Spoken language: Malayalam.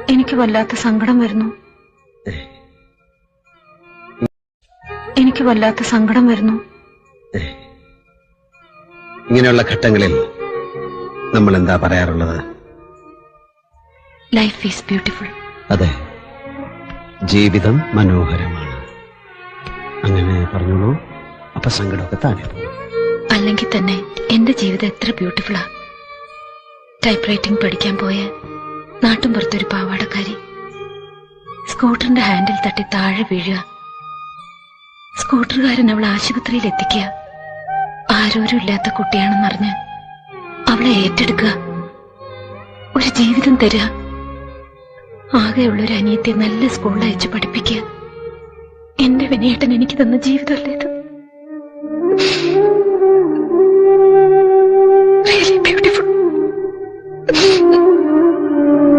എനിക്ക് വല്ലാത്ത സങ്കടം വരുന്നു. എനിക്ക് വല്ലാത്ത സങ്കടം വരുന്നു. ഇങ്ങനെയുള്ള ഘട്ടങ്ങളിൽ നമ്മൾ എന്താ പറയാറുള്ളത്? Life is beautiful. അതെ, ജീവിതം മനോഹരമാണ്. അങ്ങനെ പറഞ്ഞോളൂ. അപ്പൊ സങ്കടമൊക്കെ താഴെ പോകും. അല്ലെങ്കിൽ തന്നെ എന്റെ ജീവിതം എത്ര ബ്യൂട്ടിഫുള്ളാ. ടൈപ്പ് റൈറ്റിംഗ് പഠിക്കാൻ പോയ നാട്ടും പുറത്തൊരു പാവാടക്കാരി സ്കൂട്ടറിന്റെ ഹാൻഡിൽ തട്ടി താഴെ വീഴുക. സ്കൂട്ടറുകാരൻ അവളെ ആശുപത്രിയിൽ എത്തിക്കുക. ആരോരും ഇല്ലാത്ത കുട്ടിയാണെന്നറിഞ്ഞ് അവളെ ഏറ്റെടുക്കുക. ഒരു ജീവിതം തരിക. ആകെയുള്ളൊരു അനിയത്തെ നല്ല സ്കൂളിൽ അയച്ച് പഠിപ്പിക്കുക. എന്റെ വിനയേട്ടൻ എനിക്ക് തന്ന ജീവിതമല്ലേ ഇത്? Really beautiful.